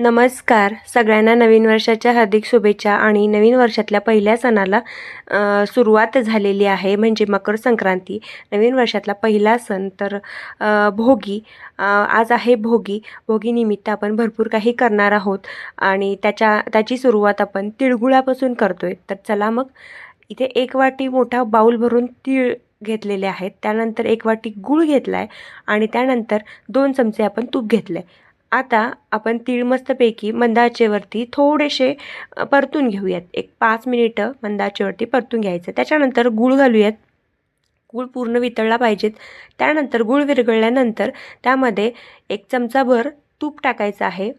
नमस्कार. सगळ्यांना नवीन वर्षाच्या हार्दिक शुभेच्छा. आणि नवीन वर्षातल्या पहिल्या सणाला सुरुवात झालेली आहे, म्हणजे मकर संक्रांती. नवीन वर्षातला पहिला सण तर भोगी. आज आहे भोगी. भोगीनिमित्त आपण भरपूर काही करणार आहोत आणि त्याची सुरुवात आपण तिळगुळापासून करतोय. तर चला मग, इथे 1 वाटी मोठा बाऊल भरून तीळ घेतलेले आहेत. त्यानंतर 1 वाटी गूळ घेतला आहे आणि त्यानंतर 2 चमचे आपण तूप घेतलं आहे. आता आपण तीळ मस्तपैकी मंद आचेवरती थोडेसे परतून घेऊयात. एक 5 मिनिटं मंद आचेवरती परतून घ्यायचं. त्याच्यानंतर गूळ घालूयात. गूळ पूर्ण वितळला पाहिजेत. त्यानंतर गूळ विरघळल्यानंतर त्यामध्ये 1 चमचाभर तूप टाकायचं आहे.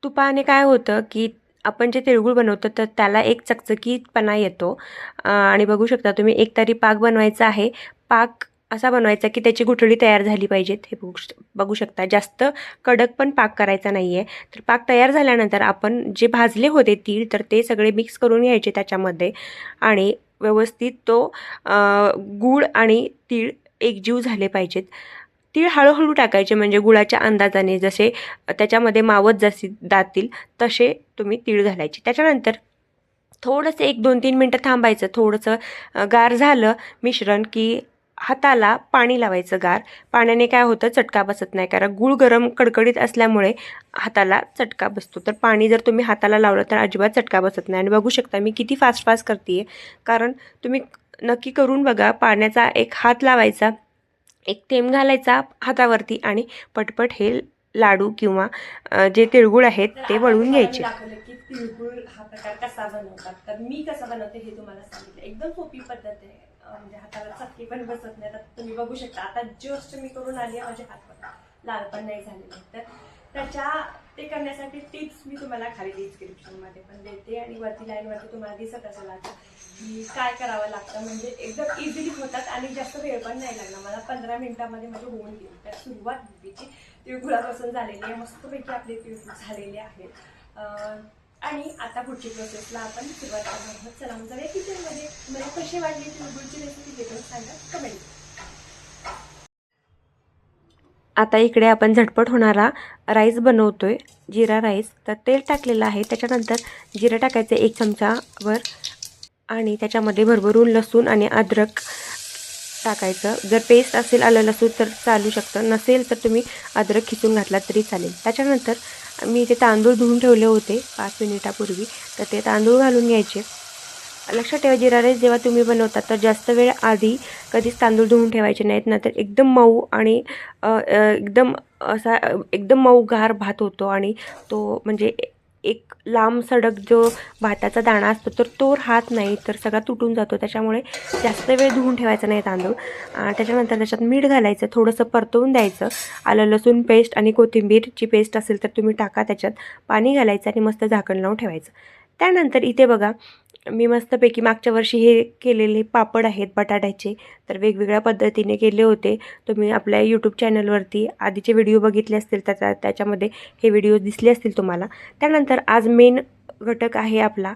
तुपाने काय होतं की आपण जे तिळगुळ बनवतो तर त्याला एक चकचकीतपणा येतो. आणि बघू शकता तुम्ही, एक तरी पाक बनवायचा आहे. पाक असा बनवायचा की त्याची गुठळी तयार झाली पाहिजेत. हे बघू शकता. जास्त कडक पण पाक करायचा नाही आहे. तर पाक तयार झाल्यानंतर आपण जे भाजले होते तीळ, तर ते सगळे मिक्स करून घ्यायचे त्याच्यामध्ये आणि व्यवस्थित तो गूळ आणि तीळ एकजीव झाले पाहिजेत. तीळ हळूहळू टाकायचे, म्हणजे गुळाच्या अंदाजाने जसे त्याच्यामध्ये मावत जातील तसे तुम्ही तीळ घालायचे. त्याच्यानंतर थोडंसं 1-2-3 मिनटं थांबायचं. थोडंसं गार झालं मिश्रण की हाताला पाणी लावायचं गार. पाण्याने काय होतं, चटका बसत नाही, कारण गूळ गरम कडकडीत असल्यामुळे हाताला चटका बसतो. तर पाणी जर तुम्ही हाताला लावलं तर अजिबात चटका बसत नाही. आणि बघू शकता मी किती फास्ट फास्ट करते आहे, कारण तुम्ही नक्की करून बघा. पाण्याचा एक हात लावायचा, एक थेंब घालायचा हातावरती आणि पटपट हे लाडू किंवा जे तिळगुळ आहेत ते वळून घ्यायचे. दाखवलं की तिळगुळ हा प्रकार कसा बनवतात. तर मी कसं बनवते हे तुम्हाला सांगितलं. एकदम सोपी पद्धत आहे. म्हणजे हाताला चटके पण बसत नाही. तर तुम्ही बघू शकता, आता जस्ट मी करून आली आहे. माझे हात पण लाल पण नाही झालेले. तर ते करण्यासाठी टिप्स मी तुम्हाला खाली डिस्क्रिप्शनमध्ये पण देते आणि वरती लाईनवरती तुम्हाला दिसत असेल आता की काय करावं लागतं. म्हणजे एकदम इझिली होतात आणि जास्त वेळ पण नाही लागणार. मला 15 मिनिटामध्ये म्हणजे होऊन गेली. तर सुरुवात भोगीची तिळगुळापासून झालेली आहे. मस्तपैकी आपले तिळगुळ झालेले आहेत. आणि आता पुढची प्रोसेसला आपण सुरुवात करणार आहोत. चला मग जाऊया किचनमध्ये. मला कशी वाटली तिळगुळची रेसिपी ते पण सांगा कमेंट. आता इकडे आपण झटपट होणारा राईस बनवतोय, जिरा राईस. तर तेल टाकलेलं आहे. त्याच्यानंतर जिरं टाकायचं 1 चमचावर आणि त्याच्यामध्ये भरभरून लसूण आणि अद्रक टाकायचं. जर पेस्ट असेल आलं लसूण तर चालू शकतं, नसेल तर तुम्ही अद्रक खिसून घातला तरी चालेल. त्याच्यानंतर मी इथे तांदूळ धुवून ठेवले होते 5 मिनिटापूर्वी, तर ते तांदूळ घालून घ्यायचे. लक्षात ठेवा, जिरा राईस जेव्हा तुम्ही बनवता तर जास्त वेळ आधी कधीच तांदूळ धुवून ठेवायचे नाहीत, नंतर एकदम मऊ आणि एकदम मऊ गार भात होतो. आणि तो म्हणजे एक लांब सडक जो भाताचा दाणा असतो तर तो राहत नाही, तर सगळा तुटून जातो. त्याच्यामुळे जास्त वेळ धुवून ठेवायचा नाही तांदूळ. त्याच्यानंतर त्याच्यात मीठ घालायचं, थोडंसं परतवून द्यायचं. आलं लसूण पेस्ट आणि कोथिंबीरची पेस्ट असेल तर तुम्ही टाका. त्याच्यात पाणी घालायचं आणि मस्त झाकण लावून ठेवायचं. त्यानंतर इथे बघा, मी मस्तपैकी मागच्या वर्षी हे केलेले पापड आहेत बटाट्याचे, तर वेगवेगळ्या पद्धतीने केले होते. तुम्ही आपल्या यूट्यूब चॅनलवरती आधीचे व्हिडिओ बघितले असतील, त्याच्यामध्ये हे व्हिडिओ दिसले असतील तुम्हाला. त्यानंतर आज मेन घटक आहे आपला,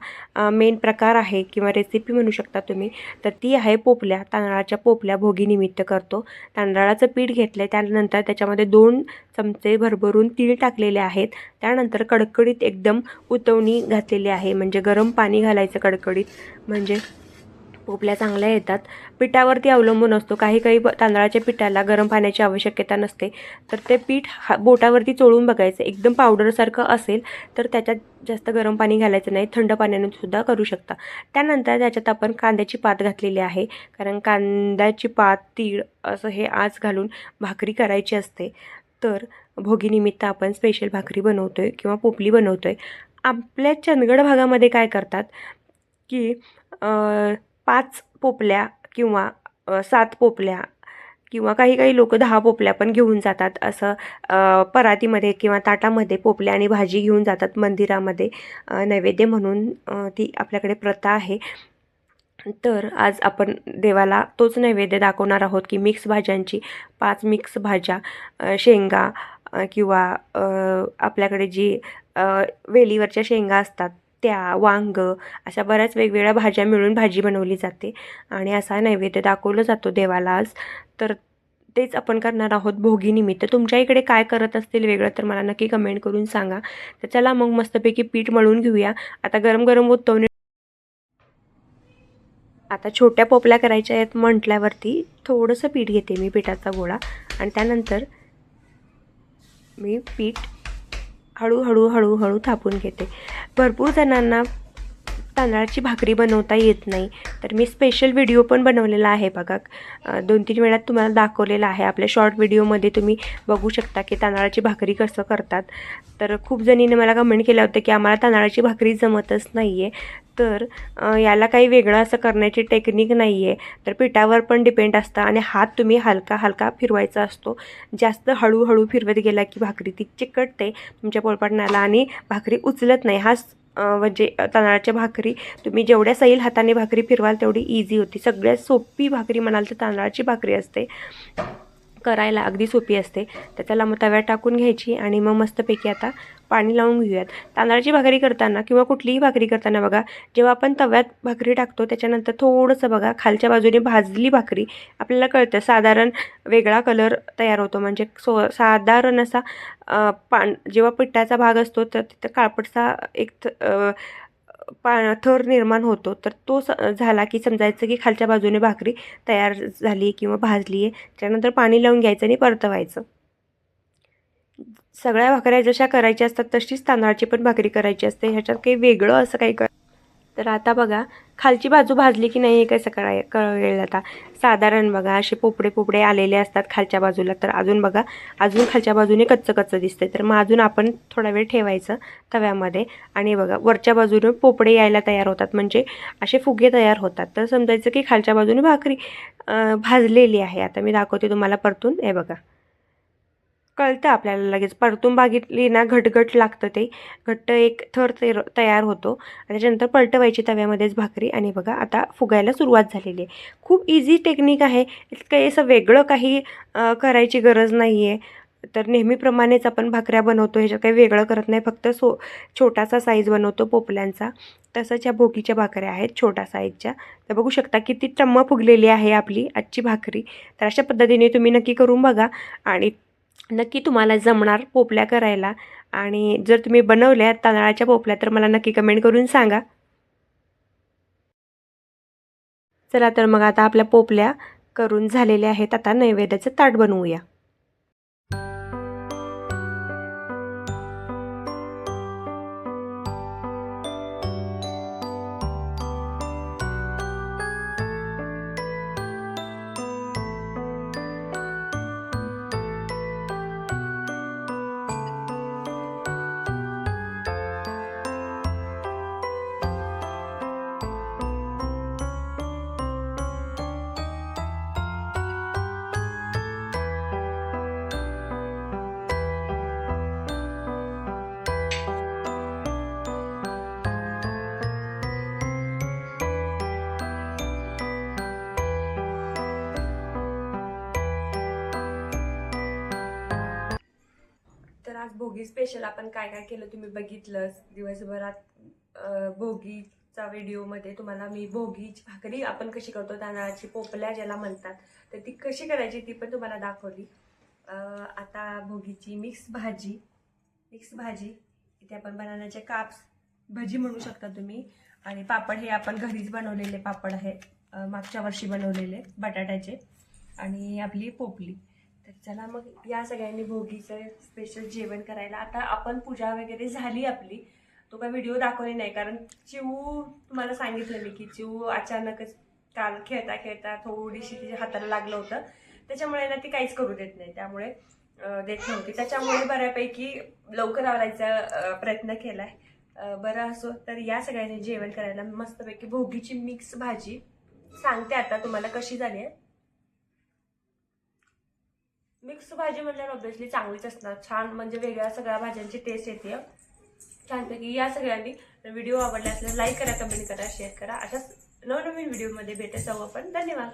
मेन प्रकार आहे किंवा रेसिपी म्हणू शकता तुम्ही, तर ती आहे पोपल्या. तांदळाच्या पोपल्या भोगीनिमित्त करतो. तांदळाचं पीठ घेतलं आहे, त्यानंतर त्याच्यामध्ये 2 चमचे भरभरून तीळ टाकलेले आहेत. त्यानंतर कडकडीत एकदम उतवणी घातलेली आहे, म्हणजे गरम पाणी घालायचं कडकडीत, म्हणजे पोपल्या चांगल्या येतात. पिठावरती अवलंबून असतो. काही काही तांदळाच्या पिठाला गरम पाण्याची आवश्यकता नसते, तर ते पीठ बोटावरती चोळून बघायचं. एकदम पावडरसारखं असेल तर त्याच्यात जास्त गरम पाणी घालायचं नाही, थंड पाण्याने सुद्धा करू शकता. त्यानंतर त्याच्यात आपण कांद्याची पात घातलेली आहे, कारण कांद्याची पात तीळ असं हे आज घालून भाकरी करायची असते. तर भोगीनिमित्त आपण स्पेशल भाकरी बनवतोय किंवा पोपली बनवतोय. आपल्या चंदगड भागामध्ये काय करतात की 5 पोपल्या किंवा 7 पोपल्या किंवा काही काही लोक 10 पोपल्या पण घेऊन जातात. असं परातीमध्ये किंवा ताटामध्ये पोपल्या आणि भाजी घेऊन जातात मंदिरामध्ये नैवेद्य म्हणून. ती आपल्याकडे प्रथा आहे. तर आज आपण देवाला तोच नैवेद्य दाखवणार आहोत की मिक्स भाज्यांची 5 मिक्स भाज्या, शेंगा किंवा आपल्याकडे जी वेलीवरच्या शेंगा असतात त्या, वांग, अशा बऱ्याच वेगवेगळ्या भाज्या मिळून भाजी बनवली जाते आणि असा नैवेद्य दाखवलं जातो देवाला आज. तर तेच आपण करणार आहोत भोगीनिमित्त. तुमच्या इकडे काय करत असतील वेगळं तर मला नक्की कमेंट करून सांगा. तर चला मग मस्तपैकी पीठ मळून घेऊया. आता गरम गरम उत्तवणे. आता छोट्या पोपल्या करायच्या आहेत म्हटल्यावरती थोडंसं पीठ घेते मी, पिठाचा गोळा, आणि त्यानंतर मी पीठ हळूहळू थापून घेते. भरपूर जणांना तांदळाची भाकरी बनवता येत नाही, तर मी स्पेशल व्हिडिओ पण बनवलेला आहे बघा. 2-3 वेळा तुम्हाला दाखवलेला आहे. आपल्या शॉर्ट व्हिडिओमध्ये तुम्ही बघू शकता की तांदळाची भाकरी कसं करतात. तर खूप जणींनी मला कमेंट केलं होतं की आम्हाला तांदळाची भाकरी जमतच नाही आहे. तर याला काही वेगळं असं करण्याची टेक्निक नाही आहे. तर पिठावर पण डिपेंड असतं आणि हात तुम्ही हलका हलका फिरवायचा असतो. जास्त हळूहळू फिरवत गेला की भाकरी ती चिकटते तुमच्या पोळपाटणाला आणि भाकरी उचलत नाही. म्हणजे तांदळाच्या भाकरी तुम्ही जेवढ्या सैल हाताने भाकरी फिरवाल तेवढी इझी होती. सगळ्यात सोपी भाकरी म्हणाल तर तांदळाची भाकरी असते, करायला अगदी सोपी असते. तर त्याला मग तव्यात टाकून घ्यायची आणि मग मस्तपैकी आता पाणी लावून घेऊयात. तांदळाची भाकरी करताना किंवा कुठलीही भाकरी करताना बघा, जेव्हा आपण तव्यात भाकरी टाकतो त्याच्यानंतर थोडंसं बघा खालच्या बाजूने भाजली भाकरी आपल्याला कळतं, साधारण वेगळा कलर तयार होतो. म्हणजे साधारण असा जेव्हा पिठाचा भाग असतो तर तिथं काळपटचा एक थर निर्माण होतो. तर तो झाला की समजायचं की खालच्या बाजूने भाकरी तयार झाली किंवा भाजली आहे. त्यानंतर पाणी लावून घ्यायचं आणि परतवायचं. सगळ्या भाकऱ्या जशा करायच्या असतात तशीच तांदळाची पण भाकरी करायची असते. ह्याच्यात काही वेगळं असं काही तर आता बघा खालची बाजू भाजली की नाही हे कसं कळेल. आता साधारण बघा असे पोपडे आलेले असतात खालच्या बाजूला. तर अजून बघा अजून खालच्या बाजूने कच्चं दिसते. तर मग अजून आपण थोडा वेळ ठेवायचं तव्यामध्ये आणि बघा वरच्या बाजूने पोपडे यायला तयार होतात, म्हणजे असे फुगे तयार होतात. तर समजायचं की खालच्या बाजूने भाकरी भाजलेली आहे. आता मी दाखवते तुम्हाला परतून. हे बघा कळतं आपल्याला लगेच, परतून बघितली ना घटघट लागतं, ते घट्ट एक थर तयार होतो. त्याच्यानंतर पलटवायची तव्यामध्येच भाकरी आणि बघा आता फुगायला सुरुवात झालेली आहे. खूप इझी टेक्निक आहे, काही असं वेगळं काही करायची गरज नाही आहे. तर नेहमीप्रमाणेच आपण भाकऱ्या बनवतो, ह्याच्यात काही वेगळं करत नाही, फक्त छोटासा साईज बनवतो पोपल्यांचा. तसंच ह्या भोगीच्या भाकऱ्या आहेत छोट्या साईजच्या. तर बघू शकता किती टम्म फुगलेली आहे आपली आजची भाकरी. तर अशा पद्धतीने तुम्ही नक्की करून बघा आणि नक्की तुम्हाला जमणार पोपल्या करायला. आणि जर तुम्ही बनवल्या तांदळाच्या पोपल्या तर मला नक्की कमेंट करून सांगा. चला तर मग आता आपल्या पोपल्या करून झालेल्या आहेत. आता नैवेद्याचं ताट बनवूया. तर आज भोगी स्पेशल आपण काय काय केलं तुम्ही बघितलं दिवसभरात. भोगीचा व्हिडिओमध्ये तुम्हाला मी भोगीची भाकरी आपण कशी करतो, तांदळाची पोपल्या ज्याला म्हणतात, तर ती कशी करायची ती पण तुम्हाला दाखवली. आता भोगीची मिक्स भाजी इथे आपण बनानाचे काप्स भजी म्हणू शकता तुम्ही. आणि पापड हे आपण घरीच बनवलेले पापड आहेत, मागच्या वर्षी बनवलेले बटाट्याचे. आणि आपली पोपली. तर चला मग या सगळ्यांनी भोगीचं स्पेशल जेवण करायला. आता आपण पूजा वगैरे झाली आपली, तो काय व्हिडिओ दाखवले नाही कारण चिऊ तुम्हाला सांगितलं मी की चिऊ अचानकच काल खेळता खेळता थोडीशी तिच्या हाताला लागलं होतं, त्याच्यामुळे ना ती काहीच करू देत नाही, त्यामुळे देत नव्हती. त्याच्यामुळे बऱ्यापैकी लवकर आवरायचा प्रयत्न केलाय. बरं असो, तर या सगळ्यांनी जेवण करायला मस्तपैकी भोगीची मिक्स भाजी सांगते आता तुम्हाला कशी झाली आहे. मिक्स भाजी म्हणजे ऑब्व्हियसली चांगलीच असणार, छान, म्हणजे वेगळ्या सगळ्या भाज्यांची टेस्ट येते छानपैकी. या सगळ्यांनी व्हिडिओ आवडला असल्यास लाईक करा, कमेंट करा, शेअर करा. अशाच नवनवीन व्हिडिओमध्ये भेटत जाऊ आपण. धन्यवाद.